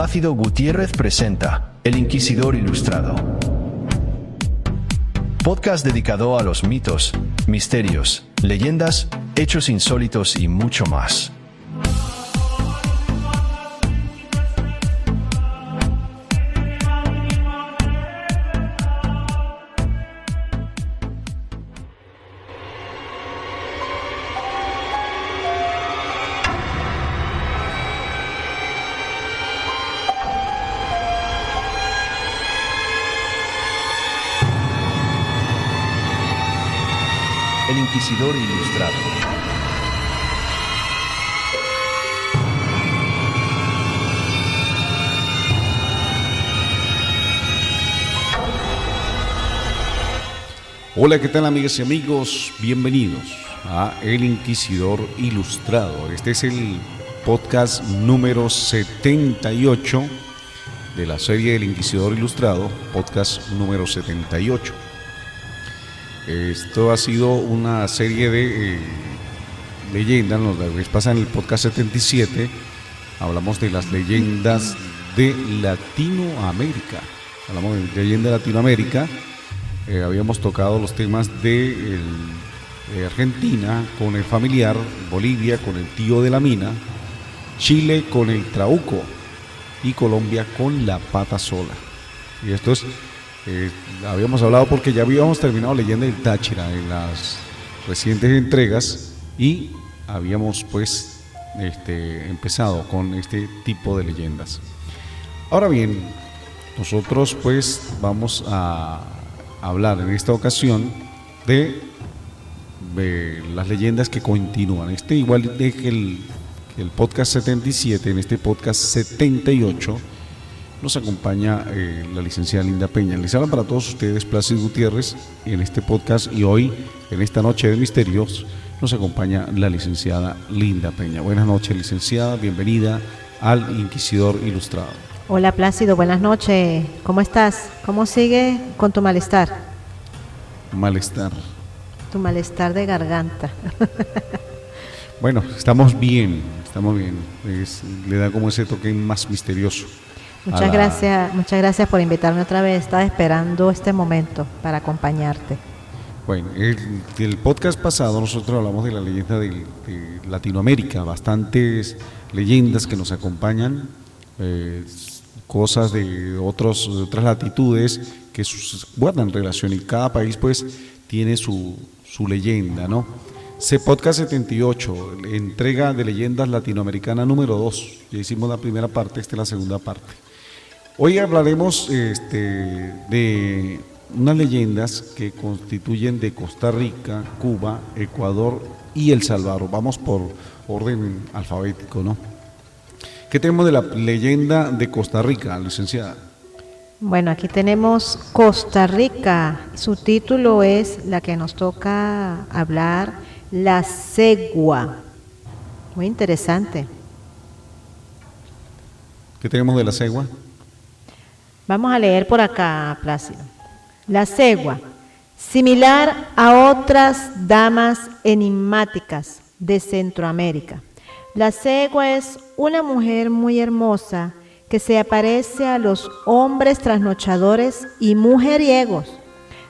Plácido Gutiérrez presenta El Inquisidor Ilustrado. Podcast dedicado a los mitos, misterios, leyendas, hechos insólitos y mucho más. El Inquisidor Ilustrado. Hola, ¿qué tal, amigas y amigos? Bienvenidos a El Inquisidor Ilustrado. Este es el podcast número 78 de la serie El Inquisidor Ilustrado, podcast número 78. Esto ha sido una serie de leyendas. La vez pasada, en el podcast 77, hablamos de las leyendas de Latinoamérica. Hablamos de leyendas de Latinoamérica. Habíamos tocado los temas de Argentina con el familiar, Bolivia con el tío de la mina, Chile con el trauco y Colombia con la pata sola. Y esto es... habíamos hablado porque ya habíamos terminado Leyenda del Táchira en las recientes entregas y habíamos pues empezado con este tipo de leyendas. Ahora bien, nosotros pues vamos a hablar en esta ocasión de las leyendas que continúan. Igual de que el podcast 77, en este podcast 78 nos acompaña la licenciada Linda Peña. Les habla para todos ustedes Plácido Gutiérrez en este podcast, y hoy, en esta noche de misterios, nos acompaña la licenciada Linda Peña. Buenas noches, licenciada, bienvenida al Inquisidor Ilustrado. Hola, Plácido, buenas noches. ¿Cómo estás? ¿Cómo sigue con tu malestar? Malestar. Tu malestar de garganta. Bueno, estamos bien. Le da como ese toque más misterioso. Muchas gracias por invitarme otra vez. Estaba esperando este momento para acompañarte. Bueno, el podcast pasado nosotros hablamos de la leyenda de Latinoamérica, bastantes leyendas que nos acompañan, cosas de otras latitudes que guardan relación, y cada país pues tiene su leyenda, ¿no? Podcast 78, entrega de leyendas latinoamericana número 2. Ya hicimos la primera parte, esta es la segunda parte. Hoy hablaremos de unas leyendas que constituyen de Costa Rica, Cuba, Ecuador y El Salvador. Vamos por orden alfabético, ¿no? ¿Qué tenemos de la leyenda de Costa Rica, licenciada? Bueno, aquí tenemos Costa Rica. Su título es la que nos toca hablar, La Cegua. Muy interesante. ¿Qué tenemos de la cegua? Vamos a leer por acá, Plácido. La cegua, similar a otras damas enigmáticas de Centroamérica. La cegua es una mujer muy hermosa que se aparece a los hombres trasnochadores y mujeriegos.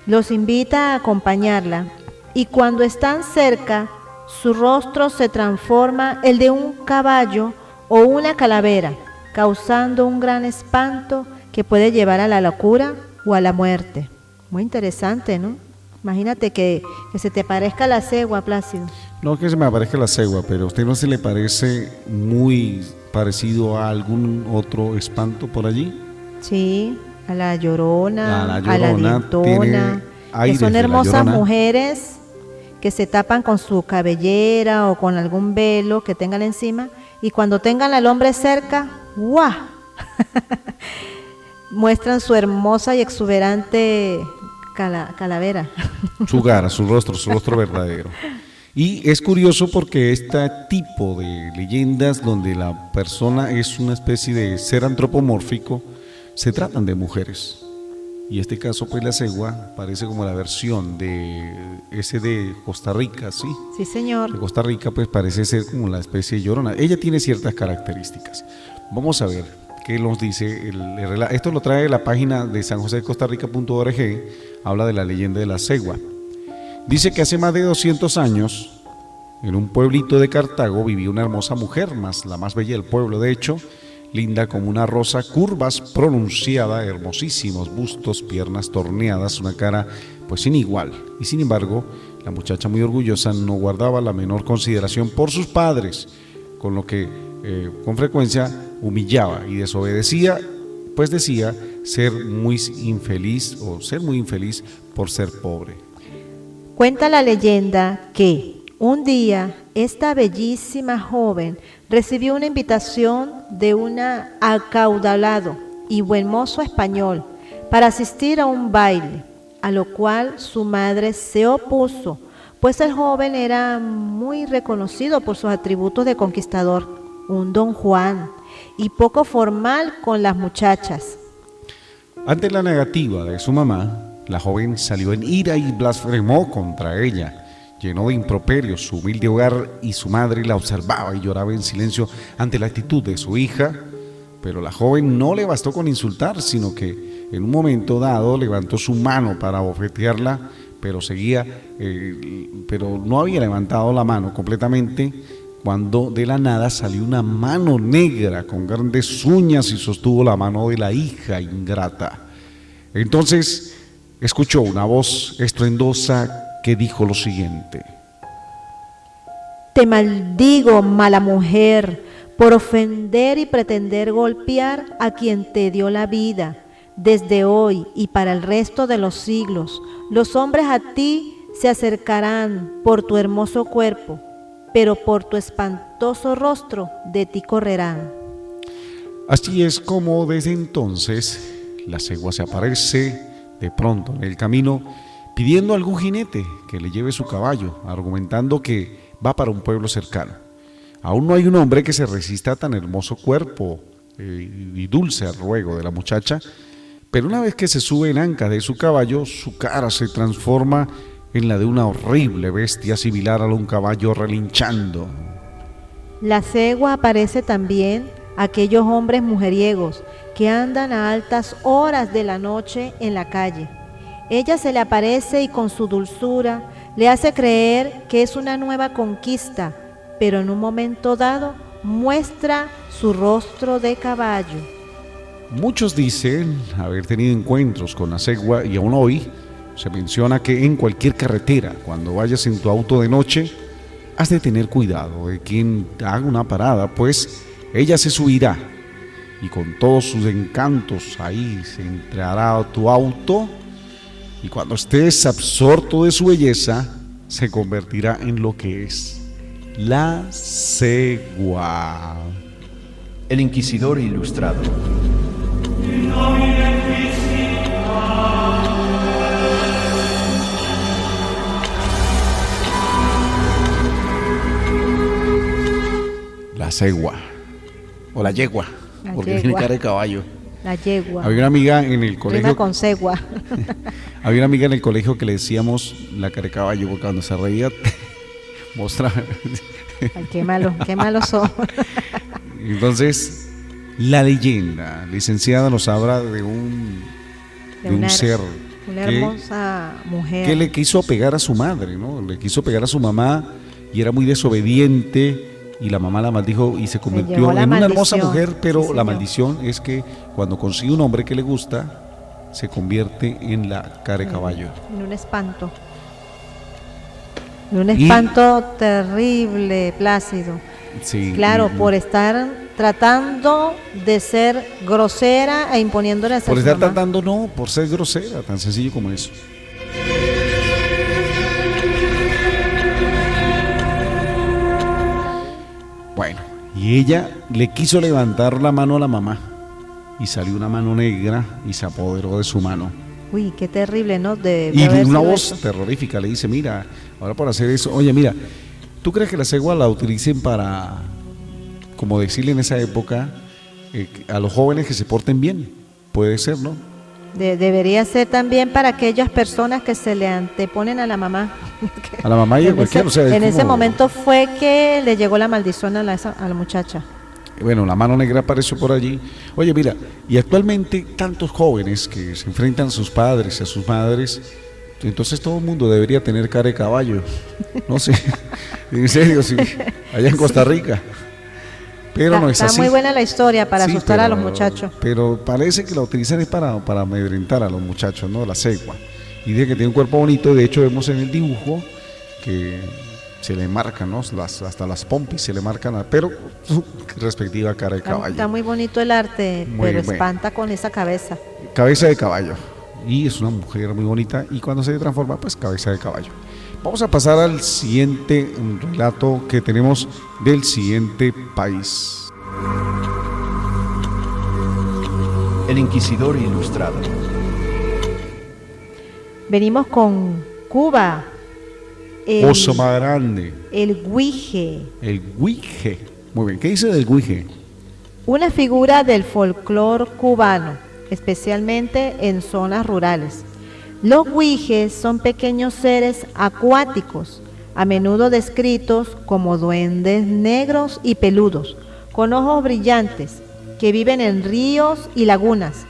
Los invita a acompañarla, y cuando están cerca, su rostro se transforma el de un caballo o una calavera, causando un gran espanto que puede llevar a la locura o a la muerte. Muy interesante, ¿no? Imagínate que se te parezca la cegua, Plácido. No que se me aparezca la cegua, pero ¿a usted no se le parece muy parecido a algún otro espanto por allí? Sí, a la Llorona, a la Dientona, que son hermosas mujeres que se tapan con su cabellera o con algún velo que tengan encima, y cuando tengan al hombre cerca, ¡guau! Muestran su hermosa y exuberante calavera. Su cara, su rostro verdadero. Y es curioso porque este tipo de leyendas donde la persona es una especie de ser antropomórfico, se tratan de mujeres. Y este caso, pues la cegua parece como la versión de ese de Costa Rica, ¿sí? Sí, señor. De Costa Rica, pues parece ser como la especie de Llorona. Ella tiene ciertas características. Vamos a ver, que nos dice, esto lo trae la página de sanjosecostarrica.org, habla de la leyenda de la cegua. Dice que hace más de 200 años, en un pueblito de Cartago, vivía una hermosa mujer, la más bella del pueblo, de hecho, linda como una rosa, curvas pronunciada, hermosísimos bustos, piernas torneadas, una cara pues sin igual. Y sin embargo, la muchacha, muy orgullosa, no guardaba la menor consideración por sus padres, con lo que con frecuencia humillaba y desobedecía, pues decía ser muy infeliz por ser pobre. Cuenta la leyenda que un día esta bellísima joven recibió una invitación de un acaudalado y buen mozo español para asistir a un baile, a lo cual su madre se opuso, pues el joven era muy reconocido por sus atributos de conquistador, un don Juan, y poco formal con las muchachas. Ante la negativa de su mamá, la joven salió en ira y blasfemó contra ella. Llenó de improperios su humilde hogar y su madre la observaba y lloraba en silencio ante la actitud de su hija, pero la joven no le bastó con insultar, sino que en un momento dado levantó su mano para bofetearla, pero no había levantado la mano completamente cuando de la nada salió una mano negra con grandes uñas y sostuvo la mano de la hija ingrata. Entonces escuchó una voz estruendosa que dijo lo siguiente: Te maldigo, mala mujer, por ofender y pretender golpear a quien te dio la vida. Desde hoy y para el resto de los siglos, los hombres a ti se acercarán por tu hermoso cuerpo, pero por tu espantoso rostro de ti correrán. Así es como desde entonces la cegua se aparece de pronto en el camino pidiendo a algún jinete que le lleve su caballo, argumentando que va para un pueblo cercano. Aún no hay un hombre que se resista a tan hermoso cuerpo y dulce al ruego de la muchacha, pero una vez que se sube en anca de su caballo, su cara se transforma en la de una horrible bestia similar a un caballo relinchando. La cegua aparece también a aquellos hombres mujeriegos que andan a altas horas de la noche en la calle. Ella se le aparece y con su dulzura le hace creer que es una nueva conquista, pero en un momento dado muestra su rostro de caballo. Muchos dicen haber tenido encuentros con la cegua y aún hoy se menciona que en cualquier carretera, cuando vayas en tu auto de noche, has de tener cuidado de quien haga una parada, pues ella se subirá y con todos sus encantos ahí se entrará a tu auto y cuando estés absorto de su belleza, se convertirá en lo que es la cegua. El Inquisidor Ilustrado. La cegua o la yegua, porque tiene cara de caballo. La yegua. Había una amiga en el colegio. Rima con cegua. Había una amiga en el colegio que le decíamos la cara de caballo, porque cuando se reía mostraba. Ay, qué malos son. Entonces, la leyenda, licenciada, nos habla de un ser. Una hermosa mujer. Que le quiso pegar a su madre, ¿no? Le quiso pegar a su mamá y era muy desobediente. Y la mamá la maldijo y se convirtió en una hermosa mujer, pero sí, la maldición es que cuando consigue un hombre que le gusta, se convierte en la cara de caballo. En un espanto. En un espanto terrible, Plácido. Sí. Claro, por estar tratando de ser grosera e imponiéndole a su mamá. Por estar tratando, no, por ser grosera, tan sencillo como eso. Bueno, y ella le quiso levantar la mano a la mamá y salió una mano negra y se apoderó de su mano. Uy, qué terrible, ¿no? Y una voz terrorífica le dice, mira, ahora por hacer eso, oye, mira, ¿tú crees que la cegua la utilicen para, como decirle en esa época, a los jóvenes que se porten bien? Puede ser, ¿no? Debería ser también para aquellas personas que se le anteponen a la mamá. A la mamá y a cualquiera. O sea, en ese momento fue que le llegó la maldición a la muchacha. Bueno, la mano negra apareció por allí. Oye, mira, y actualmente tantos jóvenes que se enfrentan a sus padres y a sus madres, entonces todo el mundo debería tener cara de caballo. No sé, en serio, sí, allá en Costa Rica. Pero no es así. Está muy buena la historia para Sí, asustar a los muchachos. Pero parece que la utilizan es para amedrentar a los muchachos, ¿no? La cegua. Y dice que tiene un cuerpo bonito. De hecho, vemos en el dibujo que se le marcan, ¿no? Hasta las pompis se le marcan, pero su respectiva cara de caballo. Está muy bonito el arte, Muy pero bueno. espanta con esa cabeza. Cabeza de caballo. Y es una mujer muy bonita. Y cuando se transforma, pues cabeza de caballo. Vamos a pasar al siguiente relato que tenemos del siguiente país. El Inquisidor Ilustrado. Venimos con Cuba. Oso más grande. El guije, El guije. Muy bien. ¿Qué dice del guije? una figura del folclore cubano, especialmente en zonas rurales. Los guijes son pequeños seres acuáticos, a menudo descritos como duendes negros y peludos, con ojos brillantes, que viven en ríos y lagunas.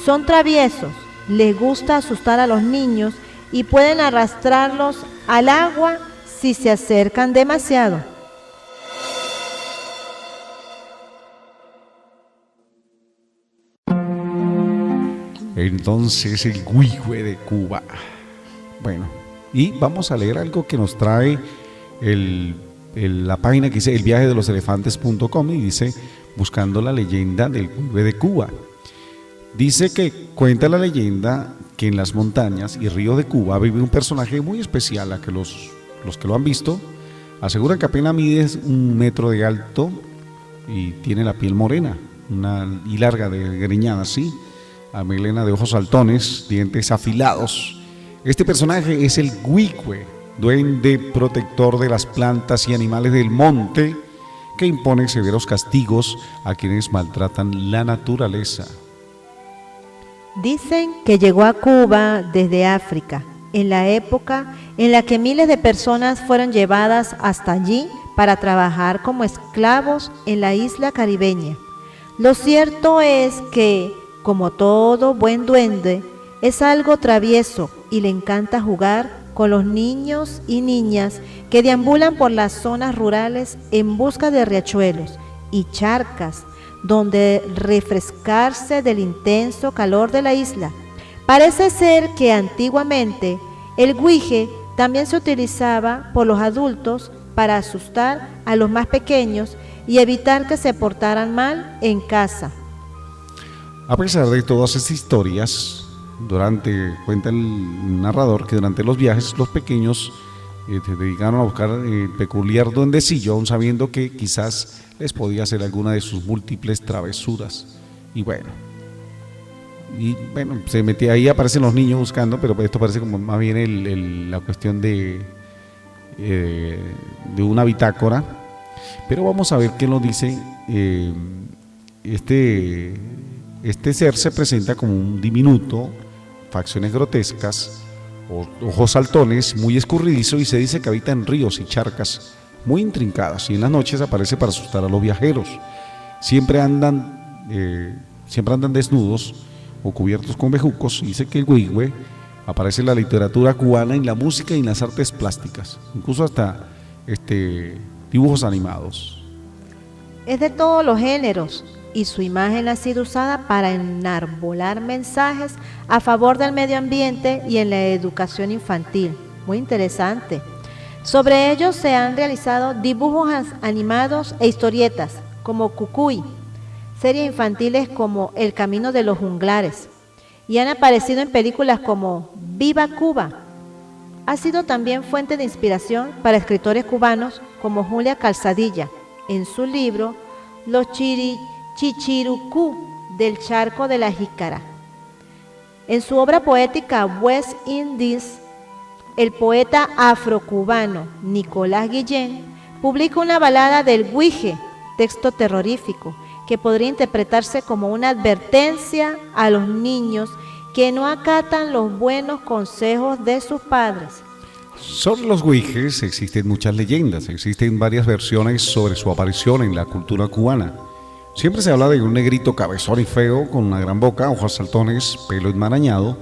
Son traviesos, les gusta asustar a los niños y pueden arrastrarlos al agua si se acercan demasiado. Entonces el guije de Cuba. Bueno, y vamos a leer algo que nos trae la página que dice elviajedeloselefantes.com y dice buscando la leyenda del guije de Cuba. Dice que cuenta la leyenda que en las montañas y ríos de Cuba vive un personaje muy especial, a que los que lo han visto aseguran que apenas mide 1 metro de alto y tiene la piel morena y larga, de greñada así, a melena de ojos saltones, dientes afilados. Este personaje es el guije, duende protector de las plantas y animales del monte, que impone severos castigos a quienes maltratan la naturaleza. Dicen que llegó a Cuba desde África, en la época en la que miles de personas fueron llevadas hasta allí para trabajar como esclavos en la isla caribeña. Lo cierto es que, como todo buen duende, es algo travieso y le encanta jugar con los niños y niñas que deambulan por las zonas rurales en busca de riachuelos y charcas donde refrescarse del intenso calor de la isla. Parece ser que antiguamente el guije también se utilizaba por los adultos para asustar a los más pequeños y evitar que se portaran mal en casa. A pesar de todas estas historias, cuenta el narrador que durante los viajes los pequeños se dedicaron a buscar el peculiar duendecillo, aún sabiendo que quizás les podía hacer alguna de sus múltiples travesuras. Y bueno, se metía ahí, aparecen los niños buscando, pero esto parece como más bien la cuestión de una bitácora. Pero vamos a ver qué nos dice. Este ser se presenta como un diminuto, facciones grotescas, ojos saltones, muy escurridizo, y se dice que habita en ríos y charcas muy intrincadas, y en las noches aparece para asustar a los viajeros. Siempre andan desnudos o cubiertos con bejucos. Y dice que el guije aparece en la literatura cubana, en la música y en las artes plásticas, incluso hasta dibujos animados. Es de todos los géneros y su imagen ha sido usada para enarbolar mensajes a favor del medio ambiente y en la educación infantil. Muy interesante. Sobre ellos se han realizado dibujos animados e historietas como Cucuy, series infantiles como El Camino de los Junglares, y han aparecido en películas como Viva Cuba. Ha sido también fuente de inspiración para escritores cubanos como Julia Calzadilla, en su libro Los Chichirucú del Charco de la Jícara. En su obra poética West Indies, el poeta afrocubano Nicolás Guillén publica una balada del guije, texto terrorífico, que podría interpretarse como una advertencia a los niños que no acatan los buenos consejos de sus padres. Sobre los guijes existen muchas leyendas, existen varias versiones sobre su aparición en la cultura cubana. Siempre se habla de un negrito cabezón y feo, con una gran boca, ojos saltones, pelo enmarañado.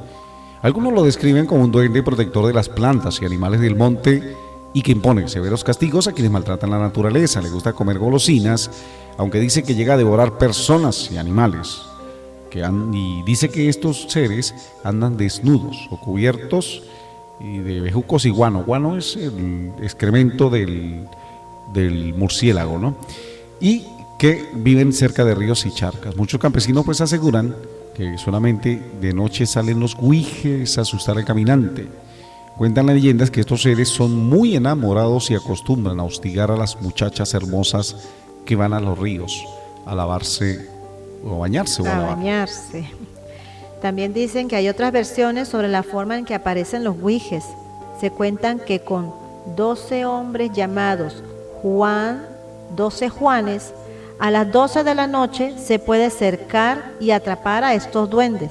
Algunos lo describen como un duende protector de las plantas y animales del monte y que impone severos castigos a quienes maltratan la naturaleza. Le gusta comer golosinas, aunque dice que llega a devorar personas y animales. Y dice que estos seres andan desnudos o cubiertos y de bejucos y guano. Guano es el excremento del murciélago, ¿no? Y que viven cerca de ríos y charcas. Muchos campesinos pues aseguran que solamente de noche salen los güijes a asustar al caminante. Cuentan las leyendas que estos seres son muy enamorados y acostumbran a hostigar a las muchachas hermosas que van a los ríos a lavarse o a bañarse. También dicen que hay otras versiones sobre la forma en que aparecen los güijes. Se cuentan que con 12 hombres llamados Juan, 12 Juanes, a las 12 de la noche se puede cercar y atrapar a estos duendes.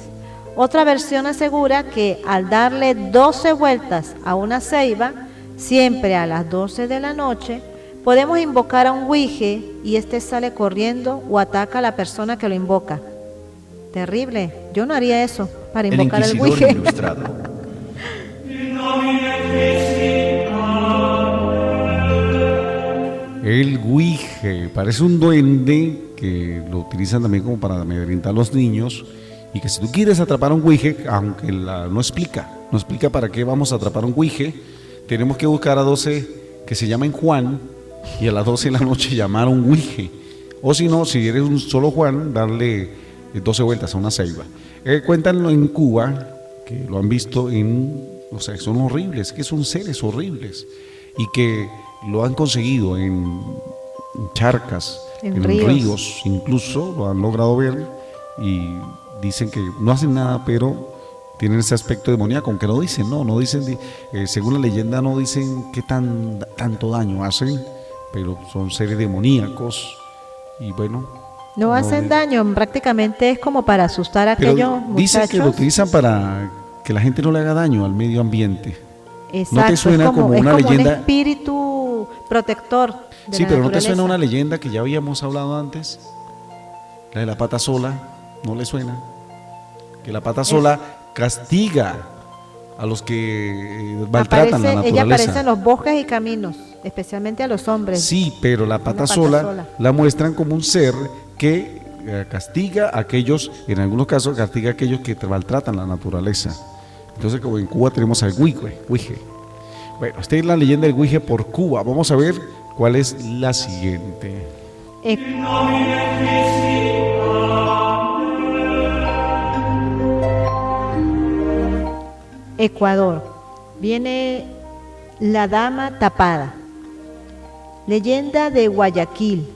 Otra versión asegura que al darle 12 vueltas a una ceiba, siempre a las 12 de la noche, podemos invocar a un güije y éste sale corriendo o ataca a la persona que lo invoca. Terrible, yo no haría eso para invocar al güije. Ilustrado. El güije parece un duende que lo utilizan también como para amedrentar a los niños, y que si tú quieres atrapar a un güije, aunque no explica para qué vamos a atrapar a un güije, tenemos que buscar a 12 que se llamen Juan y a las 12 de la noche llamar a un güije, o si no, si eres un solo Juan, darle 12 vueltas a una ceiba. Cuentan en Cuba que lo han visto o sea, son horribles, que son seres horribles y que lo han conseguido en charcas, en ríos, incluso lo han logrado ver, y dicen que no hacen nada, pero tienen ese aspecto demoníaco, aunque no dicen, según la leyenda no dicen qué tanto daño hacen, pero son seres demoníacos y bueno. No hacen daño, prácticamente es como para asustar a aquellos muchachos. Dicen que lo utilizan para que la gente no le haga daño al medio ambiente. Exacto, ¿No te suena como una leyenda? Un espíritu protector de sí, la pero naturaleza. ¿no te suena una leyenda que ya habíamos hablado antes? La de la pata sola, ¿no le suena? Que la pata sola castiga a los que maltratan la naturaleza. Ella aparece en los bosques y caminos, especialmente a los hombres. Sí, pero la pata sola la muestran como un ser que castiga a aquellos, en algunos casos castiga a aquellos que maltratan la naturaleza. Entonces, como en Cuba tenemos al güije. Bueno, esta es la leyenda del güije por Cuba. Vamos a ver cuál es la siguiente. Ecuador. Viene la dama tapada. Leyenda de Guayaquil.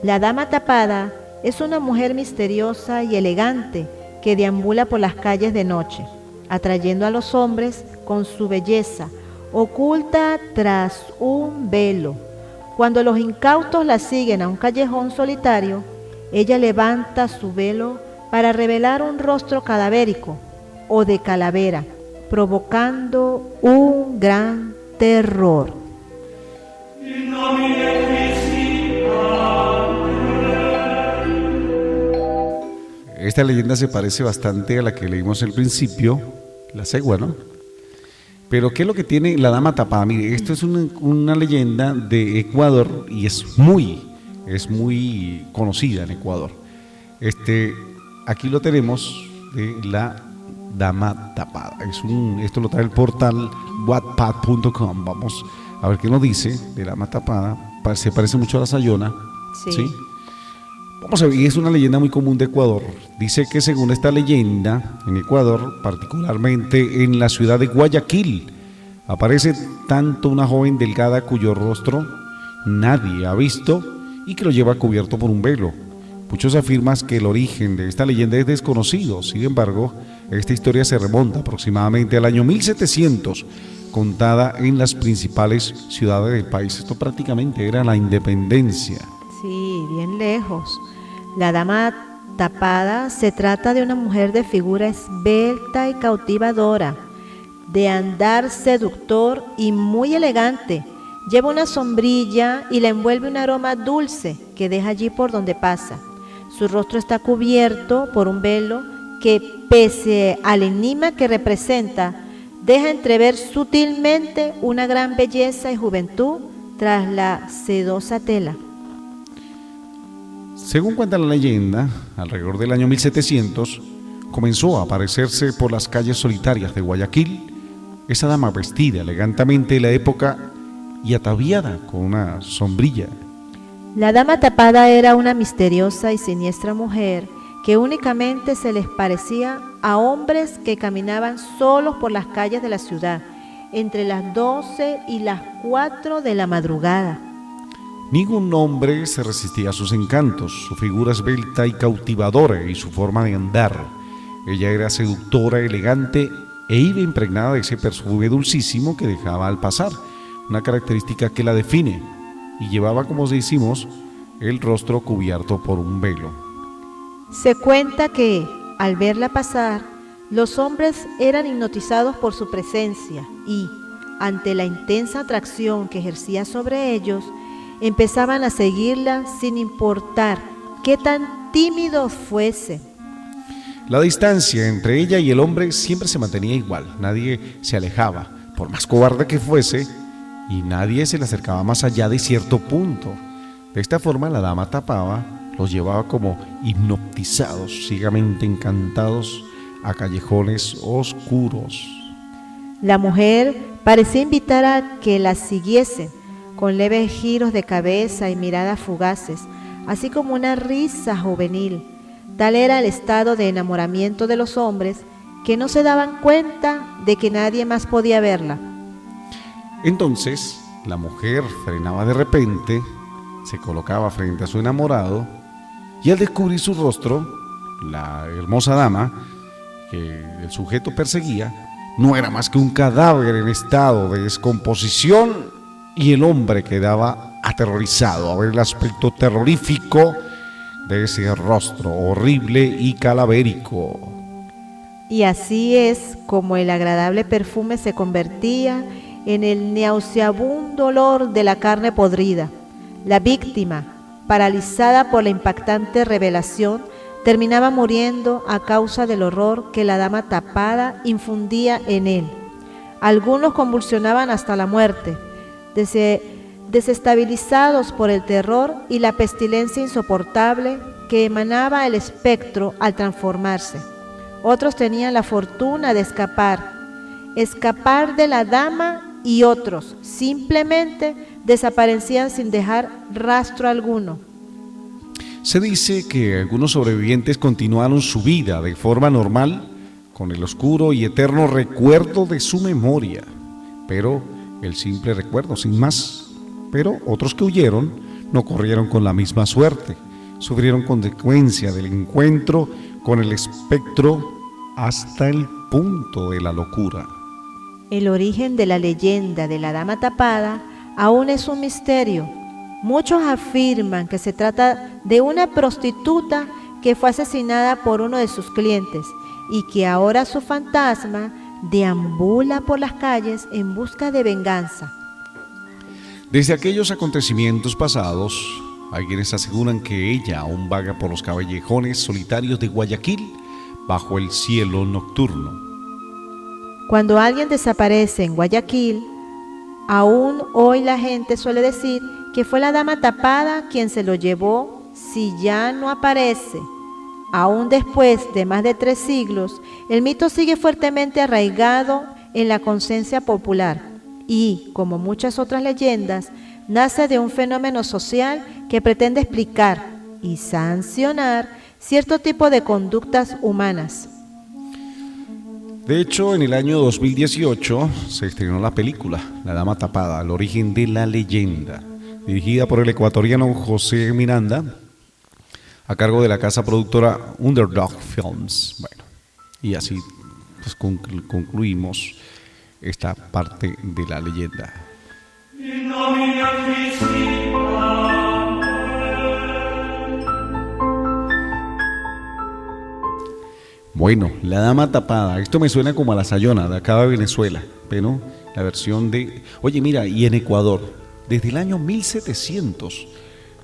La dama tapada es una mujer misteriosa y elegante que deambula por las calles de noche, atrayendo a los hombres con su belleza, oculta tras un velo. Cuando los incautos la siguen a un callejón solitario, ella levanta su velo para revelar un rostro cadavérico o de calavera, provocando un gran terror. Esta leyenda se parece bastante a la que leímos al principio, la cegua, ¿no? Pero ¿qué es lo que tiene la dama tapada? Mire, esto es una leyenda de Ecuador y es muy conocida en Ecuador. Aquí lo tenemos de la dama tapada. Esto lo trae el portal wattpad.com. Vamos a ver qué nos dice de la dama tapada. Se parece mucho a la Sayona. ¿Sí? Vamos a ver, y es una leyenda muy común de Ecuador. Dice que según esta leyenda, en Ecuador, particularmente en la ciudad de Guayaquil, aparece tanto una joven delgada cuyo rostro nadie ha visto y que lo lleva cubierto por un velo. Muchos afirman que el origen de esta leyenda es desconocido. Sin embargo, esta historia se remonta aproximadamente al año 1700, contada en las principales ciudades del país. Esto prácticamente era la independencia. Sí, bien lejos. La dama tapada se trata de una mujer de figura esbelta y cautivadora, de andar seductor y muy elegante. Lleva una sombrilla y la envuelve un aroma dulce que deja allí por donde pasa. Su rostro está cubierto por un velo que, pese al enigma que representa, deja entrever sutilmente una gran belleza y juventud tras la sedosa tela. Según cuenta la leyenda, alrededor del año 1700 comenzó a aparecerse por las calles solitarias de Guayaquil esa dama vestida elegantemente de la época y ataviada con una sombrilla. La dama tapada era una misteriosa y siniestra mujer que únicamente se les parecía a hombres que caminaban solos por las calles de la ciudad entre las 12 y las 4 de la madrugada. Ningún hombre se resistía a sus encantos, su figura esbelta y cautivadora y su forma de andar. Ella era seductora, elegante e iba impregnada de ese perfume dulcísimo que dejaba al pasar, una característica que la define, y llevaba, como decimos, el rostro cubierto por un velo. Se cuenta que, al verla pasar, los hombres eran hipnotizados por su presencia y, ante la intensa atracción que ejercía sobre ellos, empezaban a seguirla sin importar qué tan tímido fuese. La distancia entre ella y el hombre siempre se mantenía igual, nadie se alejaba, por más cobarde que fuese, y nadie se le acercaba más allá de cierto punto. De esta forma la dama tapada los llevaba como hipnotizados, ciegamente encantados, a callejones oscuros. La mujer parecía invitar a que la siguiesen, con leves giros de cabeza y miradas fugaces, así como una risa juvenil. Tal era el estado de enamoramiento de los hombres que no se daban cuenta de que nadie más podía verla. Entonces, la mujer frenaba de repente, se colocaba frente a su enamorado y al descubrir su rostro, la hermosa dama que el sujeto perseguía no era más que un cadáver en estado de descomposición y el hombre quedaba aterrorizado a ver el aspecto terrorífico de ese rostro horrible y calavérico. Y así es como el agradable perfume se convertía en el nauseabundo olor de la carne podrida. La víctima, paralizada por la impactante revelación, terminaba muriendo a causa del horror que la dama tapada infundía en él. Algunos convulsionaban hasta la muerte, desestabilizados por el terror y la pestilencia insoportable que emanaba el espectro al transformarse. Otros tenían la fortuna de escapar de la dama, y otros simplemente desaparecían sin dejar rastro alguno. Se dice que algunos sobrevivientes continuaron su vida de forma normal con el oscuro y eterno recuerdo de su memoria, pero el simple recuerdo sin más. Pero otros que huyeron no corrieron con la misma suerte, sufrieron consecuencia del encuentro con el espectro hasta el punto de la locura. El origen de la leyenda de la dama tapada aún es un misterio. Muchos afirman que se trata de una prostituta que fue asesinada por uno de sus clientes y que ahora su fantasma deambula por las calles en busca de venganza. Desde aquellos acontecimientos pasados, hay quienes aseguran que ella aún vaga por los callejones solitarios de Guayaquil bajo el cielo nocturno. Cuando alguien desaparece en Guayaquil, aún hoy la gente suele decir que fue la dama tapada quien se lo llevó si ya no aparece. Aún después de más de 3 siglos, el mito sigue fuertemente arraigado en la conciencia popular y, como muchas otras leyendas, nace de un fenómeno social que pretende explicar y sancionar cierto tipo de conductas humanas. De hecho, en el año 2018 se estrenó la película La Dama Tapada, el origen de la leyenda, dirigida por el ecuatoriano José Miranda, a cargo de la casa productora Underdog Films. Bueno, y así pues concluimos esta parte de la leyenda. Bueno, La Dama Tapada, esto me suena como a La Sayona de acá de Venezuela, pero la versión de... Oye, mira, y en Ecuador, desde el año 1700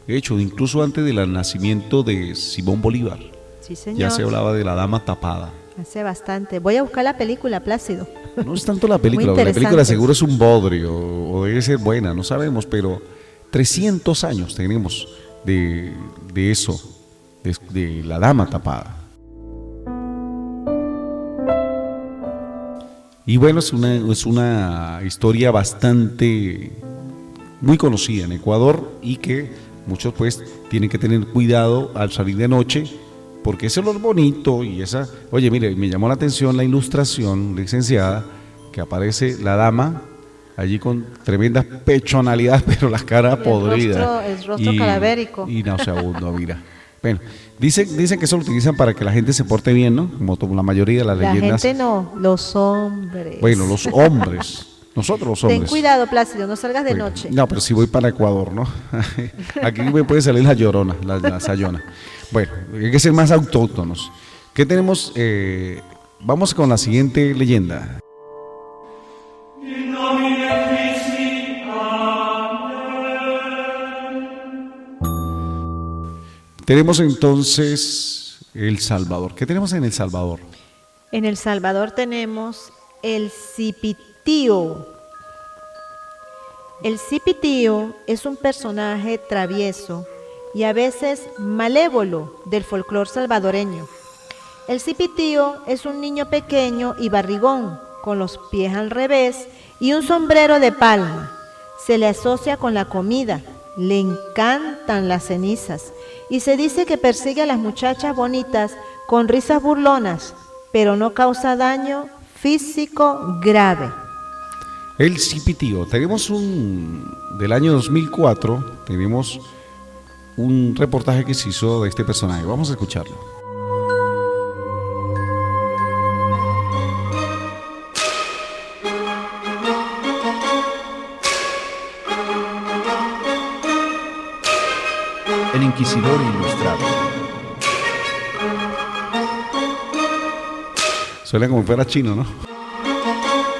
De hecho, incluso antes del nacimiento de Simón Bolívar, Sí, señor. ya se hablaba de la dama tapada. Hace bastante. Voy a buscar la película, Plácido. No es tanto la película, Muy la película interesante. seguro es un bodrio o debe ser buena, no sabemos, pero 300 años tenemos de eso, de la dama tapada. Y bueno, es una historia bastante muy conocida en Ecuador y que muchos pues tienen que tener cuidado al salir de noche, porque eso es lo bonito y esa... Oye, mire, me llamó la atención la ilustración, licenciada, que aparece la dama allí con tremendas pechonalidades, pero la cara podrida. El rostro cadavérico. Y nauseabundo, mira. Bueno, dicen que eso lo utilizan para que la gente se porte bien, ¿no? Como la mayoría de las La leyendas. gente no, los hombres. Bueno, los hombres. Nosotros los hombres. Ten cuidado, Plácido, no salgas de Bueno, noche. no, pero si voy para Ecuador, ¿no? Aquí me puede salir la llorona, la sayona. Bueno, hay que ser más autóctonos. ¿Qué tenemos? Vamos con la siguiente leyenda. Tenemos entonces El Salvador. ¿Qué tenemos en El Salvador? En El Salvador tenemos el cipitío. El cipitío es un personaje travieso y a veces malévolo del folclore salvadoreño. El cipitío es un niño pequeño y barrigón, con los pies al revés y un sombrero de palma. Se le asocia con la comida, le encantan las cenizas y se dice que persigue a las muchachas bonitas con risas burlonas, pero no causa daño físico grave. El Cipitío. Tenemos del año 2004, tenemos un reportaje que se hizo de este personaje. Vamos a escucharlo. El Inquisidor Ilustrado. Suena como si fuera chino, ¿no?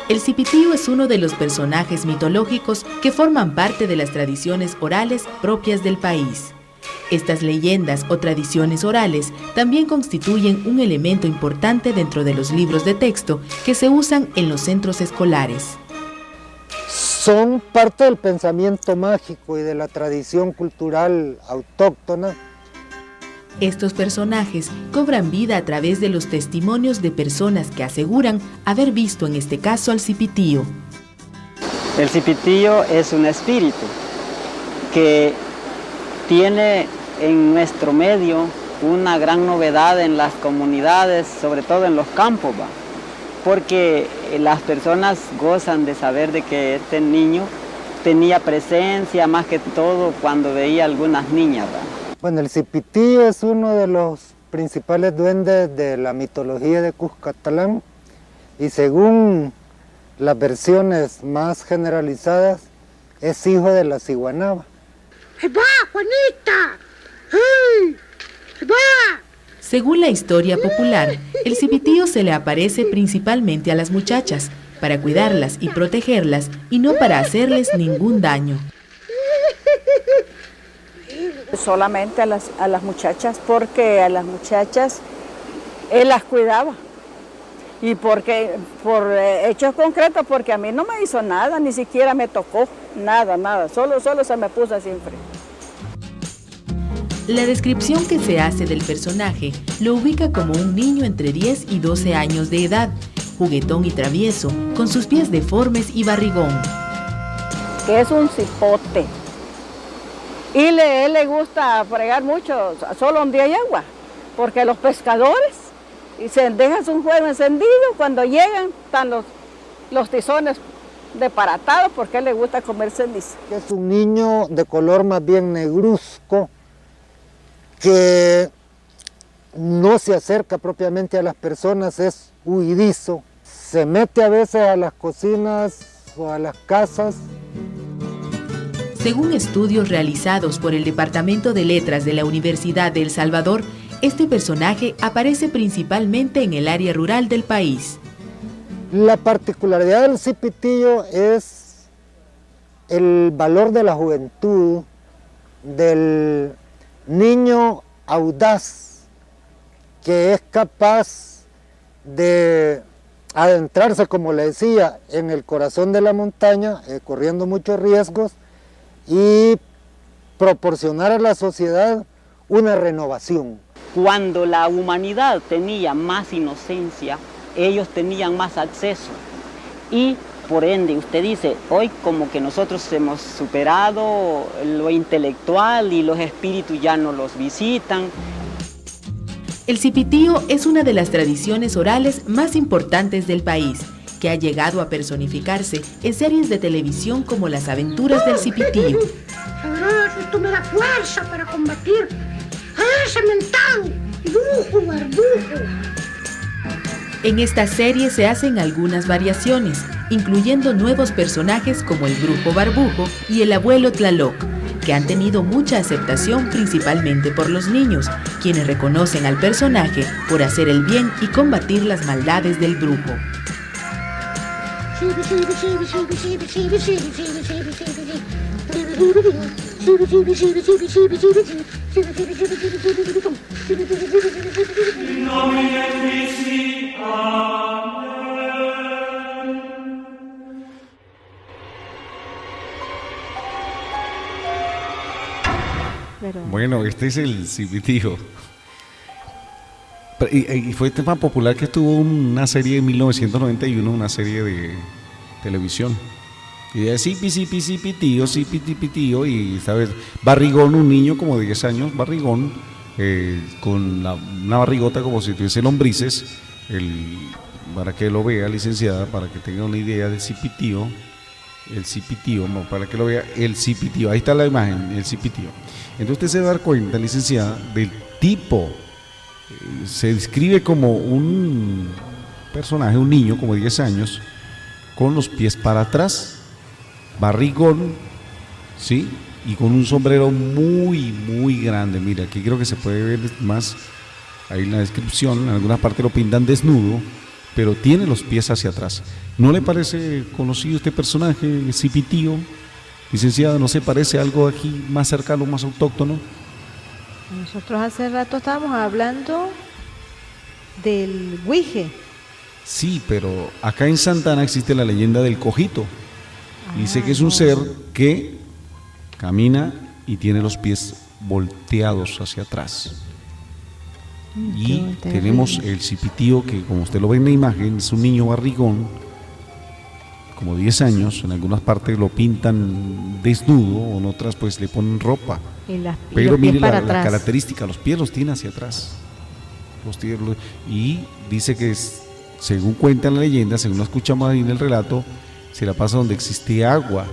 El cipitío es uno de los personajes mitológicos que forman parte de las tradiciones orales propias del país. Estas leyendas o tradiciones orales también constituyen un elemento importante dentro de los libros de texto que se usan en los centros escolares. Son parte del pensamiento mágico y de la tradición cultural autóctona. Estos personajes cobran vida a través de los testimonios de personas que aseguran haber visto en este caso al cipitío. El cipitío es un espíritu que tiene en nuestro medio una gran novedad en las comunidades, sobre todo en los campos, ¿va? Porque las personas gozan de saber de que este niño tenía presencia más que todo cuando veía algunas niñas, ¿va? Bueno, el cipitío es uno de los principales duendes de la mitología de Cuscatlán y según las versiones más generalizadas es hijo de la ciguanaba. ¡Ahí va, Juanita! ¡Ay! ¡Ahí va! Según la historia popular, el cipitío se le aparece principalmente a las muchachas, para cuidarlas y protegerlas y no para hacerles ningún daño. Solamente a las muchachas, porque a las muchachas él las cuidaba. Y porque por hechos concretos, porque a mí no me hizo nada, ni siquiera me tocó, nada, solo se me puso así enfrente. La descripción que se hace del personaje lo ubica como un niño entre 10 y 12 años de edad, juguetón y travieso, con sus pies deformes y barrigón. Que es un cipote. Y él le gusta fregar mucho, solo donde hay agua, porque los pescadores y se dejan su fuego encendido, cuando llegan están los tizones desbaratados, porque a él le gusta comer ceniza. Es un niño de color más bien negruzco, que no se acerca propiamente a las personas, es huidizo, se mete a veces a las cocinas o a las casas. Según estudios realizados por el Departamento de Letras de la Universidad de El Salvador, este personaje aparece principalmente en el área rural del país. La particularidad del cipitío es el valor de la juventud del niño audaz que es capaz de adentrarse, como le decía, en el corazón de la montaña, corriendo muchos riesgos, y proporcionar a la sociedad una renovación. Cuando la humanidad tenía más inocencia, ellos tenían más acceso. Y por ende, usted dice, hoy como que nosotros hemos superado lo intelectual y los espíritus ya no los visitan. El cipitío es una de las tradiciones orales más importantes del país, que ha llegado a personificarse en series de televisión como Las aventuras del cipitío. Esto me da fuerza para combatir a ese mentado brujo barbujo. En esta serie se hacen algunas variaciones, incluyendo nuevos personajes como el brujo barbujo y el abuelo Tlaloc, que han tenido mucha aceptación principalmente por los niños, quienes reconocen al personaje por hacer el bien y combatir las maldades del brujo. Bueno, este es el cipitío. Y fue tema popular que tuvo una serie en 1991, una serie de televisión. Y de cipitío, cipitío, y sabes, Barrigón, un niño como de 10 años, Barrigón, con una barrigota como si tuviese lombrices, para que lo vea, licenciada, para que tenga una idea del cipitío. El cipitío, no, para que lo vea, el cipitío, ahí está la imagen, el cipitío. Entonces usted se va a dar cuenta, licenciada, del tipo. Se describe como un personaje, un niño como de 10 años, con los pies para atrás, barrigón, ¿sí? Y con un sombrero muy, muy grande. Mira, aquí creo que se puede ver más, ahí en la descripción, en alguna parte lo pintan desnudo, pero tiene los pies hacia atrás. ¿No le parece conocido este personaje, cipitío? Licenciada, ¿no se parece algo aquí más cercano, más autóctono? Nosotros hace rato estábamos hablando del Huije. Sí, pero acá en Santana existe la leyenda del cojito. Dice que es un ser que camina y tiene los pies volteados hacia atrás. Y tenemos el cipitío que, como usted lo ve en la imagen, es un niño barrigón, como 10 años, en algunas partes lo pintan desnudo, o en otras pues le ponen ropa. Pero mire la característica, los pies los tiene hacia atrás. Y dice que según cuenta la leyenda, según lo escuchamos ahí en el relato, se la pasa donde existe agua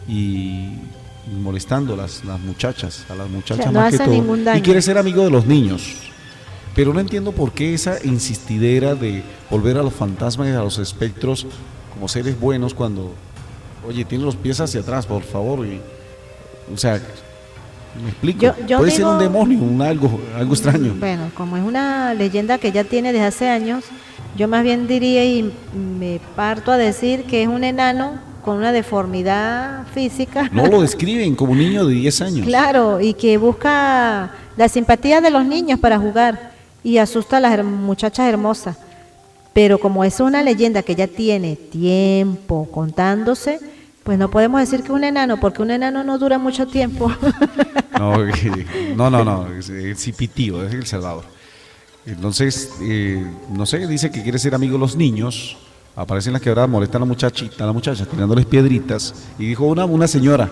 y molestando a las muchachas, o sea, más que todo, y quiere ser amigo de los niños. Pero no entiendo por qué esa insistidera de volver a los fantasmas y a los espectros como seres buenos cuando, oye, tiene los pies hacia atrás, por favor. O sea, me explico. Puede ser un demonio, algo extraño. Bueno, como es una leyenda que ya tiene desde hace años, yo más bien diría y me parto a decir que es un enano con una deformidad física. No lo describen como un niño de 10 años. Claro, y que busca la simpatía de los niños para jugar y asusta a las muchachas hermosas. Pero como es una leyenda que ya tiene tiempo contándose, pues no podemos decir que es un enano, porque un enano no dura mucho tiempo. No, es el cipitío, es El Salvador. Entonces, no sé, dice que quiere ser amigo de los niños, aparece en las quebradas, molesta a la muchacha, tirándoles piedritas, y dijo una señora.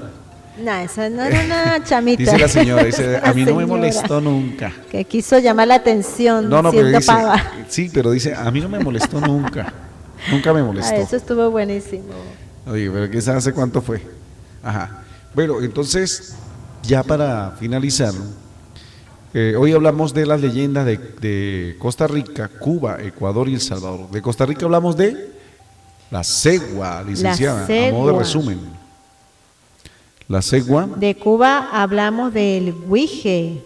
No, esa no era una chamita. Dice la señora, a mí no me molestó nunca. Que quiso llamar la atención siendo pero dice, pava. Sí, pero dice, a mí no me molestó nunca. Nunca me molestó. Eso estuvo buenísimo. Oye, pero ¿qué sabe hace cuánto fue? Ajá. Bueno, entonces, ya para finalizar, hoy hablamos de las leyendas de Costa Rica, Cuba, Ecuador y El Salvador. De Costa Rica hablamos de la cegua, licenciada, a modo de resumen. La cegua. De Cuba hablamos del Huije.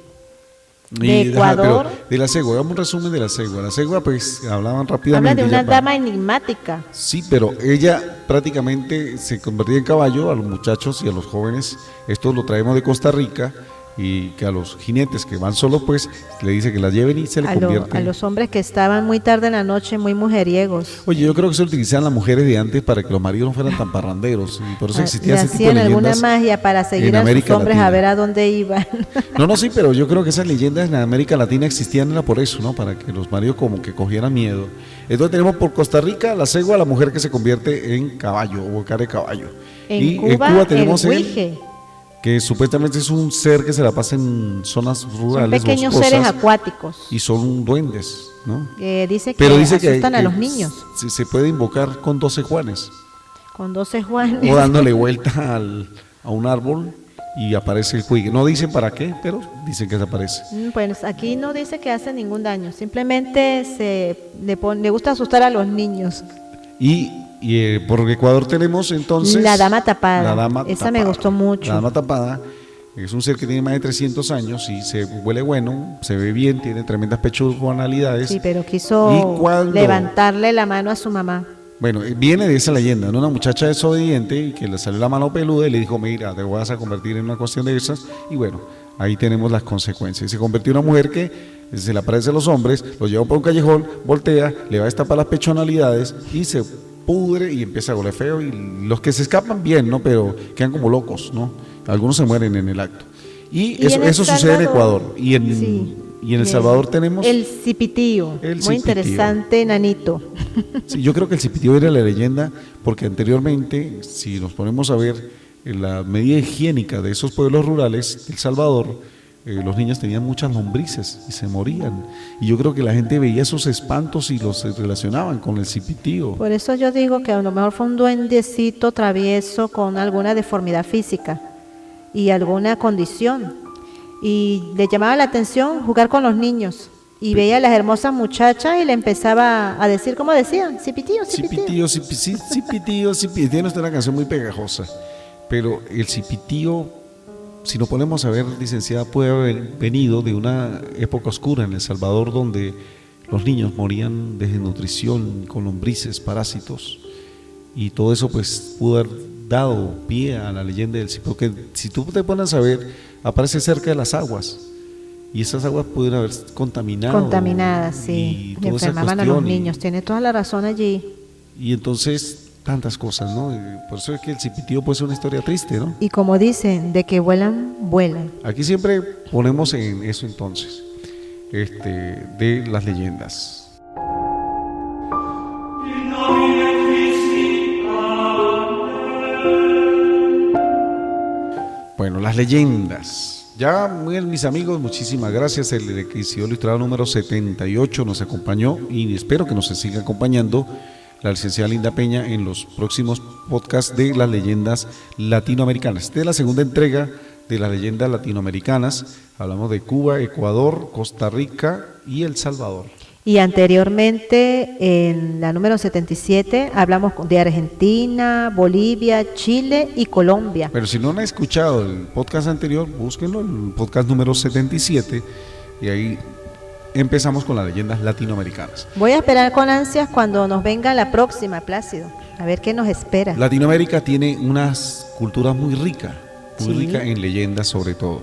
de Ecuador. Pero de la cegua, hagamos un resumen de la cegua. La cegua, pues, hablaban rápidamente. Habla de una ella, dama enigmática. Sí, pero ella prácticamente se convertía en caballo a los muchachos y a los jóvenes. Esto lo traemos de Costa Rica, y que a los jinetes que van solos, pues, le dice que las lleven y se le convierte. A los hombres que estaban muy tarde en la noche, muy mujeriegos. Oye, yo creo que se utilizaban las mujeres de antes para que los maridos no fueran tan parranderos, y por eso existía Le ese tipo de hacían alguna leyendas magia para seguir en a sus América hombres Latina. a ver a dónde iban. No, sí, pero yo creo que esas leyendas en América Latina existían era por eso, ¿no? Para que los maridos como que cogieran miedo. Entonces tenemos por Costa Rica la cegua, la mujer que se convierte en caballo o cara de caballo. En Cuba tenemos el huije. que supuestamente es un ser que se la pasa en zonas rurales, Son pequeños boscosas, seres acuáticos. y son duendes, ¿no? Dice que Pero dice asustan a que los niños. se puede invocar con 12 Juanes, Con 12 Juanes. o dándole vuelta a un árbol y aparece el cuigue. No dicen para qué, pero dicen que se aparece. Pues aquí no dice que hace ningún daño, simplemente le gusta asustar a los niños. Y por Ecuador tenemos entonces La dama tapada. la dama Esa tapada. me gustó mucho. La dama tapada es un ser que tiene más de 300 años y se huele bueno, se ve bien, tiene tremendas pechonalidades. Sí, pero ¿Y quiso cuándo? levantarle la mano a su mamá. Bueno, viene de esa leyenda, ¿no? Una muchacha desobediente y que le salió la mano peluda y le dijo, mira, te vas a convertir en una cuestión de esas. Y bueno, ahí tenemos las consecuencias. Se convirtió en una mujer que se le aparece a los hombres, los lleva por un callejón, voltea, le va a destapar las pechonalidades y se pudre y empieza a oler feo. Y los que se escapan bien, ¿no? Pero quedan como locos, ¿no? Algunos se mueren en el acto. Y eso sucede en Ecuador. Y en El Salvador tenemos el cipitío. El Muy cipitío. interesante, nanito. Sí, yo creo que el cipitío era la leyenda porque anteriormente, si nos ponemos a ver en la medida higiénica de esos pueblos rurales de El Salvador, los niños tenían muchas lombrices y se morían. Y yo creo que la gente veía esos espantos y los relacionaban con el cipitío. Por eso yo digo que a lo mejor fue un duendecito travieso con alguna deformidad física y alguna condición. Y le llamaba la atención jugar con los niños. Y veía a las hermosas muchachas y le empezaba a decir, ¿cómo decían? Cipitío, cipitío. Cipitío. Tiene usted una canción muy pegajosa. Pero el cipitío, si nos ponemos a ver, licenciada, puede haber venido de una época oscura en El Salvador donde los niños morían de desnutrición, con lombrices, parásitos. Y todo eso pues pudo haber dado pie a la leyenda del cipitío. Porque si tú te pones a ver, aparece cerca de las aguas. Y esas aguas pudieron haber contaminado. Contaminadas, sí. Y enfermaban a los niños. Tiene toda la razón allí. Y entonces, tantas cosas, ¿no? Por eso es que el cipitío puede ser una historia triste, ¿no? Y como dicen, de que vuelan, vuelan. Aquí siempre ponemos en eso entonces, de las leyendas. Bueno, las leyendas. Ya, muy bien, mis amigos, muchísimas gracias. El Inquisidor Ilustrado número 78 nos acompañó y espero que nos siga acompañando la licenciada Linda Peña en los próximos podcasts de las leyendas latinoamericanas. Esta es la segunda entrega de las leyendas latinoamericanas. Hablamos de Cuba, Ecuador, Costa Rica y El Salvador. Y anteriormente, en la número 77, hablamos de Argentina, Bolivia, Chile y Colombia. Pero si no han escuchado el podcast anterior, búsquenlo, el podcast número 77, y ahí empezamos con las leyendas latinoamericanas. Voy a esperar con ansias cuando nos venga la próxima, Plácido, a ver qué nos espera. Latinoamérica tiene unas culturas muy ricas en leyendas sobre todo.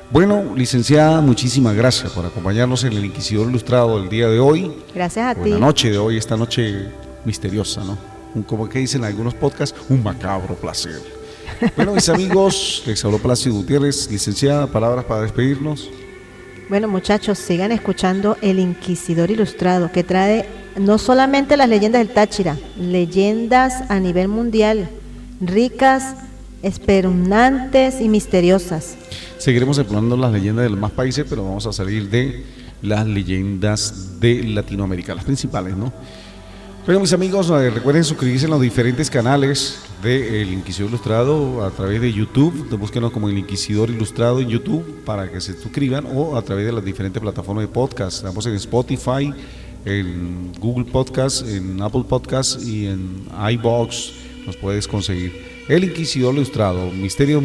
Bueno, licenciada, muchísimas gracias por acompañarnos en el Inquisidor Ilustrado el día de hoy. Gracias a ti. La noche de hoy, esta noche misteriosa, ¿no? Como que dicen algunos podcasts, un macabro placer. Bueno, mis amigos, les habló Plácido Gutiérrez. Licenciada, palabras para despedirnos. Bueno, muchachos, sigan escuchando El Inquisidor Ilustrado, que trae no solamente las leyendas del Táchira, leyendas a nivel mundial, ricas, espeluznantes y misteriosas. Seguiremos explorando las leyendas de los demás países, pero vamos a salir de las leyendas de Latinoamérica, las principales, ¿no? Bueno, mis amigos, recuerden suscribirse en los diferentes canales de El Inquisidor Ilustrado a través de YouTube. Búsquenos como El Inquisidor Ilustrado en YouTube para que se suscriban, o a través de las diferentes plataformas de podcast. Estamos en Spotify, en Google Podcast, en Apple Podcast y en iVoox. Nos puedes conseguir. El Inquisidor Ilustrado, misterio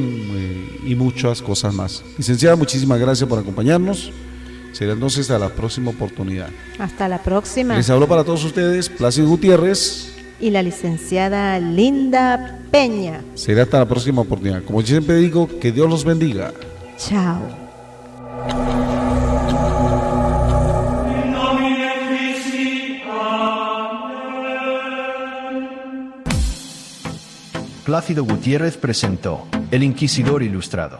y muchas cosas más. Licenciada, muchísimas gracias por acompañarnos. Será entonces a la próxima oportunidad. Hasta la próxima. Les hablo para todos ustedes Plácido Gutiérrez Y la licenciada Linda Peña. Será hasta la próxima oportunidad. Como siempre digo, que Dios los bendiga. Chao. Plácido Gutiérrez presentó El Inquisidor Ilustrado.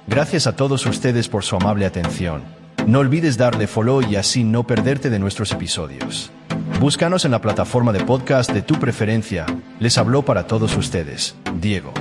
Gracias a todos ustedes por su amable atención. No olvides darle follow y así no perderte de nuestros episodios. Búscanos en la plataforma de podcast de tu preferencia. Les habló para todos ustedes, Diego.